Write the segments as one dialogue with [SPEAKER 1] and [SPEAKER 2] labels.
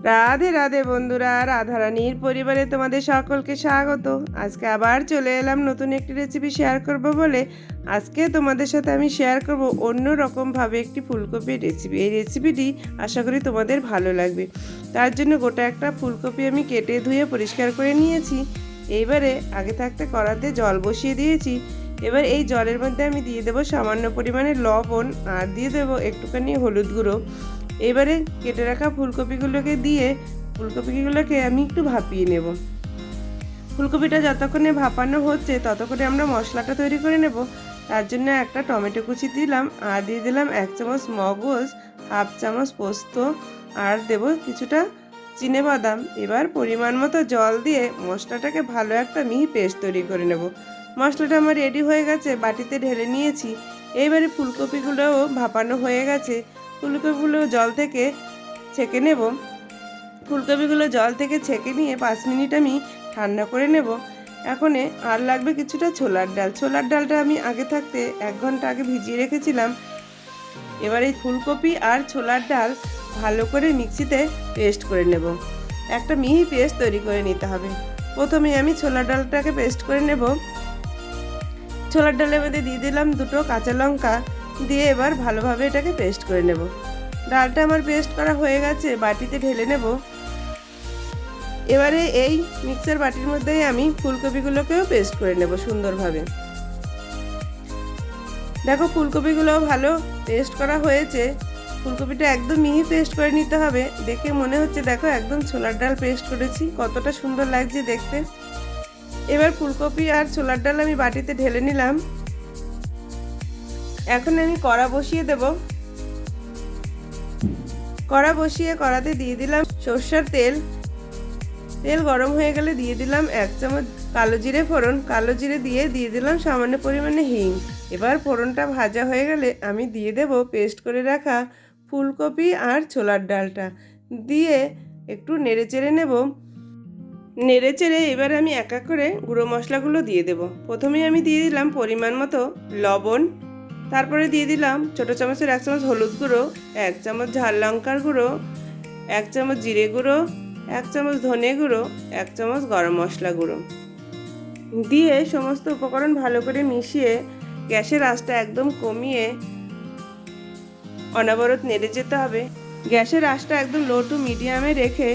[SPEAKER 1] রাধে রাধে বন্ধুরা, রাধারানীর পরিবারে তোমাদের সকলকে স্বাগত। আজকে আবার চলে এলাম নতুন একটি রেসিপি শেয়ার করব বলে। আজকে তোমাদের সাথে আমি শেয়ার করব অন্য রকমভাবে একটি ফুলকপির রেসিপি। এই রেসিপিটি আশা করি তোমাদের ভালো লাগবে। তার জন্য গোটা একটা ফুলকপি আমি কেটে ধুয়ে পরিষ্কার করে নিয়েছি। এইবারে আগে থাকতে কড়াতে জল বসিয়ে দিয়েছি। এবার এই জলের মধ্যে আমি দিয়ে দেবো সামান্য পরিমাণে লবণ আর দিয়ে দেবো একটুখানি হলুদ গুঁড়ো। এবারে কেটে রাখা ফুলকপিগুলোকে দিয়ে ফুলকপিগুলোকে আমি একটু ভাপিয়ে নেব। ফুলকপিটা যতক্ষণে ভাপানো হচ্ছে ততক্ষণে আমরা মশলাটা তৈরি করে নেব। তার জন্য একটা টমেটো কুচি দিলাম আর দিয়ে দিলাম 1 চামচ মগজ, 1/2 চামচ পোস্ত আর দেব কিছুটা চিনেবাদাম। এবার পরিমাণ মতো জল দিয়ে মশলাটাকে ভালো একটা মিহি পেস্ট তৈরি করে নেব। মশলাটা আমার রেডি হয়ে গেছে, বাটিতে ঢেলে নিয়েছি। এইবারে ফুলকপিগুলোও ভাপানো হয়ে গেছে, ফুলকপিগুলো জল থেকে ছেঁকে নেব। ফুলকপিগুলো জল থেকে ছেঁকে নিয়ে 5 মিনিট আমি ঠান্ডা করে নেব। এখন আর লাগবে কিছুটা ছোলার ডাল। ছোলার ডালটা আমি আগে থাকতে 1 ঘন্টা আগে ভিজিয়ে রেখেছিলাম। এবার এই ফুলকপি আর ছোলার ডাল ভালো করে মিক্সিতে পেস্ট করে নেব। একটা মিহি পেস্ট তৈরি করে নিতে হবে। প্রথমে আমি ছোলার ডালটাকে পেস্ট করে নেব। ছোলার ডালের মধ্যে দিয়ে দিলাম 2টো কাঁচা লঙ্কা, দিয়ে এবার ভালোভাবে এটাকে পেস্ট করে নেব। ডালটা আমার পেস্ট করা হয়ে গেছে, বাটিতে ঢেলে নেব। এবারে এই মিক্সার বাটির মধ্যেই আমি ফুলকপিগুলোকেও পেস্ট করে নেব সুন্দরভাবে। দেখো ফুলকপিগুলোও ভালো পেস্ট করা হয়েছে। ফুলকপিটা একদম মিহি পেস্ট করে নিতে হবে। দেখে মনে হচ্ছে দেখো একদম ছোলার ডাল পেস্ট করেছি, কতটা সুন্দর লাগছে দেখতে। এবার ফুলকপি আর ছোলার ডাল আমি বাটিতে ঢেলে নিলাম। এখন আমি কড়া বসিয়ে দেব। কড়া বসিয়ে কড়াতে দিয়ে দিলাম সরষের তেল। তেল গরম হয়ে গেলে দিয়ে দিলাম 1 চামচ কালো জিরে ফোড়ন। কালো জিরে দিয়ে দিলাম সামান্য পরিমাণে হিং। এবার ফোড়নটা ভাজা হয়ে গেলে আমি দিয়ে দেব পেস্ট করে রাখা ফুলকপি আর ছোলার ডালটা, দিয়ে একটু নেড়েচেড়ে নেব। নেড়েচেড়ে এবার আমি এক এক করে গুঁড়ো মশলাগুলো দিয়ে দেব। প্রথমেই আমি দিয়ে দিলাম পরিমাণ মতো লবণ, তারপরে দিয়ে দিলাম ছোটো চামচের 1 চামচ হলুদ গুঁড়ো, 1 চামচ ঝাল লঙ্কার গুঁড়ো, 1 চামচ জিরে গুঁড়ো, 1 চামচ ধনে গুঁড়ো, 1 চামচ গরম মশলা গুঁড়ো দিয়ে সমস্ত উপকরণ ভালো করে মিশিয়ে গ্যাসের আঁচটা একদম কমিয়ে অনবরত নেড়ে যেতে হবে। গ্যাসের আঁচটা একদম লো টু মিডিয়ামে রেখে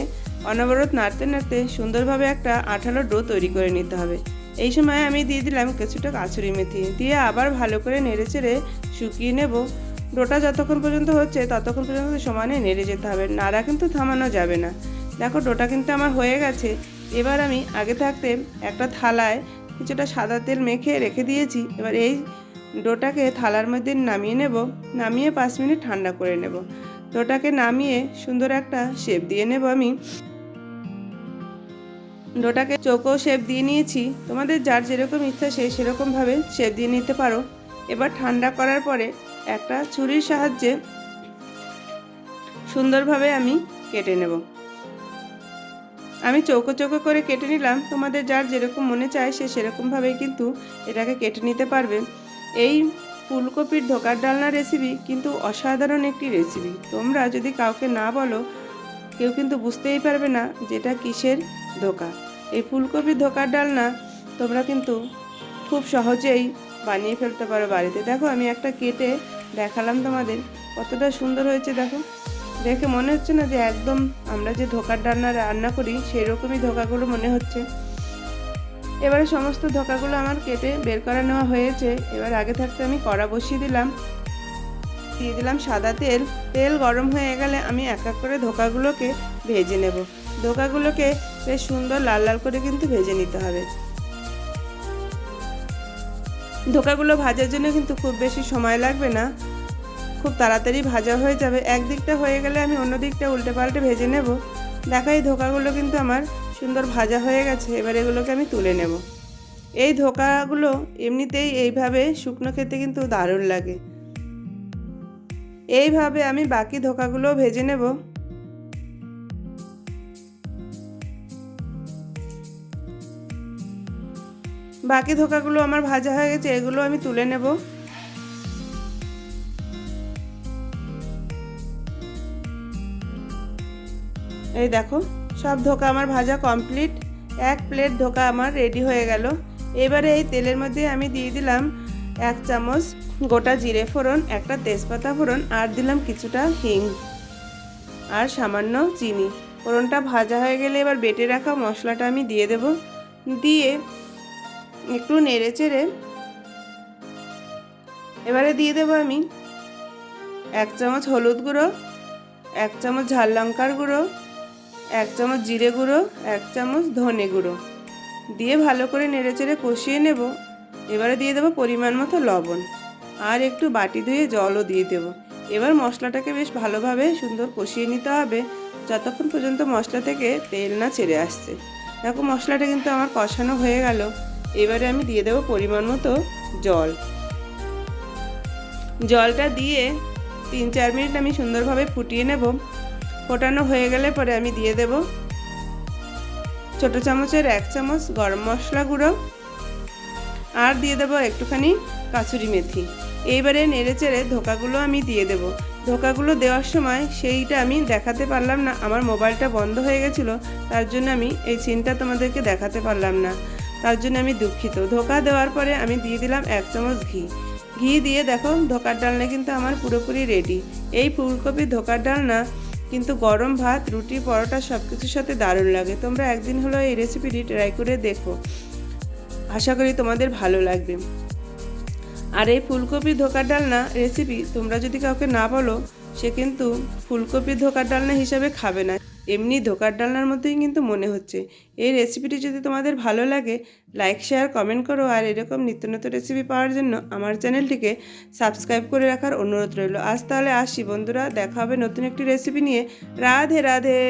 [SPEAKER 1] অনবরত নাড়তে নাড়তে সুন্দরভাবে একটা আঠালো ডো তৈরি করে নিতে হবে। এই সময় আমি দিয়ে দিলাম কিছুটা কাসুরি মেথি, দিয়ে আবার ভালো করে নেড়েচেড়ে শুকিয়ে নেব। ডোটা যতক্ষণ পর্যন্ত হচ্ছে ততক্ষণ পর্যন্ত সমানে নেড়ে যেতে হবে, নাড়া কিন্তু থামানো যাবে না। দেখো ডোটা কিন্তু আমার হয়ে গেছে। এবার আমি আগে থাকতে একটা থালায় কিছুটা সাদা তেল মেখে রেখে দিয়েছি। এবার এই ডোটাকে থালার মধ্যে নামিয়ে নেব। নামিয়ে 5 মিনিট ঠান্ডা করে নেব। ডোটাকে নামিয়ে সুন্দর একটা শেপ দিয়ে নেব। আমি ডোটাকে চৌকো শেপ দিয়ে নিয়েছি। তোমাদের যার যেরকম ইচ্ছা সেরকমভাবে শেপ দিয়ে নিতে পারো। এবার ঠান্ডা করার পরে একটা ছুরির সাহায্যে সুন্দরভাবে আমি কেটে নেব। আমি চৌকো চৌকো করে কেটে নিলাম। তোমাদের যার যেরকম মনে চায় সেরকমভাবেই কিন্তু এটাকে কেটে নিতে পারবে। এই ফুলকপির ধোকার ডালনা রেসিপি কিন্তু অসাধারণ একটি রেসিপি। তোমরা যদি কাউকে না বলো কেউ কিন্তু বুঝতেই পারবে না যেটা কিসের ধোকা। এই ফুলকপির ধোকার ডালনা তোমরা কিন্তু খুব সহজেই বানিয়ে ফেলতে পারো বাড়িতে। দেখো আমি একটা কেটে দেখালাম তোমাদের, কতটা সুন্দর হয়েছে দেখো। দেখে মনে হচ্ছে না যে একদম আমরা যে ধোকার ডালনা রান্না করি সেই রকমই ধোকাগুলো মনে হচ্ছে। এবারে সমস্ত ধোকাগুলো আমার কেটে বের করে নেওয়া হয়েছে। এবার আগে থাকতে আমি কড়া বসিয়ে দিলাম, দিয়ে দিলাম সাদা তেল। তেল গরম হয়ে গেলে আমি এক এক করে ধোকাগুলোকে ভেজে নেব। ধোকাগুলোকে বেশ সুন্দর লাল লাল করে কিন্তু ভেজে নিতে হবে। ধোকাগুলো ভাজার জন্য কিন্তু খুব বেশি সময় লাগবে না, খুব তাড়াতাড়ি ভাজা হয়ে যাবে। এক দিকটা হয়ে গেলে আমি অন্য দিকটা উল্টে পাল্টে ভেজে নেব। দেখা এই ধোকাগুলো কিন্তু আমার সুন্দর ভাজা হয়ে গেছে। এবার এগুলোকে আমি তুলে নেব। এই ধোকাগুলো এমনিতেই এইভাবে শুকনো খেতে কিন্তু দারুণ লাগে। এইভাবে আমি বাকি ধোকাগুলো ভেজে নেব। বাকি ধোকাগুলো আমার ভাজা হয়ে গেছে, এগুলো আমি তুলে নেব। এই দেখো সব ধোকা আমার ভাজা কমপ্লিট। এক প্লেট ধোকা আমার রেডি হয়ে গেল। এবারে এই তেলের মধ্যে আমি দিয়ে দিলাম 1 চামচ গোটা জিরে ফোড়ন, একটা তেজপাতা ফোড়ন, আর দিলাম কিছুটা হিং আর সামান্য চিনি। ফোড়নটা ভাজা হয়ে গেলে এবার বেটে রাখা মশলাটা আমি দিয়ে দেব। দিয়ে একটু নেড়ে চেড়ে এবারে দিয়ে দেব আমি 1 চামচ হলুদ গুঁড়ো, 1 চামচ ঝাল লঙ্কার গুঁড়ো, 1 চামচ জিরে গুঁড়ো, 1 চামচ ধনে গুঁড়ো দিয়ে ভালো করে নেড়েচেড়ে কষিয়ে নেব। এবারে দিয়ে দেবো পরিমাণ মতো লবণ আর একটু বাটি ধুয়ে জলও দিয়ে দেব। এবার মশলাটাকে বেশ ভালোভাবে সুন্দর কষিয়ে নিতে হবে যতক্ষণ পর্যন্ত মশলা থেকে তেল না ছেড়ে আসছে। দেখো মশলাটা কিন্তু আমার কষানো হয়ে গেল। এবারে আমি দিয়ে দেবো পরিমাণ মতো জল। জলটা দিয়ে 3-4 মিনিট আমি সুন্দরভাবে ফুটিয়ে নেব। ফোটানো হয়ে গেলে পরে আমি দিয়ে দেব ছোটো চামচের 1 চামচ গরম মশলা গুঁড়ো আর দিয়ে দেবো একটুখানি কাসুরি মেথি। এইবারে নেড়েচেড়ে ধোকাগুলো আমি দিয়ে দেব। ধোকাগুলো দেওয়ার সময় সেইটা আমি দেখাতে পারলাম না, আমার মোবাইলটা বন্ধ হয়ে গেছিলো, তার জন্য আমি এই সিনটা তোমাদেরকে দেখাতে পারলাম না, তার জন্য আমি দুঃখিত। ধোকা দেওয়ার পরে আমি দিয়ে দিলাম 1 চামচ ঘি। ঘি দিয়ে দেখো ধোকার ডালনা কিন্তু আমার পুরোপুরি রেডি। এই ফুলকপির ধোকার ডালনা কিন্তু গরম ভাত, রুটি, পরোটা সব কিছুর সাথে দারুণ লাগে। তোমরা একদিন হলো এই রেসিপিটি ট্রাই করে দেখো, আশা করি তোমাদের ভালো লাগবে। আর এই ফুলকপি ধোকার ডালনা রেসিপি তোমরা যদি কাউকে না বলো, সে কিন্তু ফুলকপির ধোকার ডালনা হিসাবে খাবে না, এমনি ধোকার ডালনার মতোই কিন্তু মনে হচ্ছে। এই রেসিপিটি যদি তোমাদের ভালো লাগে লাইক শেয়ার কমেন্ট করো। আর এরকম নিত্য নতুন রেসিপি পাওয়ার জন্য আমার চ্যানেলটিকে সাবস্ক্রাইব করে রাখার অনুরোধ রইল। আজ তাহলে আসি বন্ধুরা, দেখা হবে নতুন একটি রেসিপি নিয়ে। রাধে রাধে।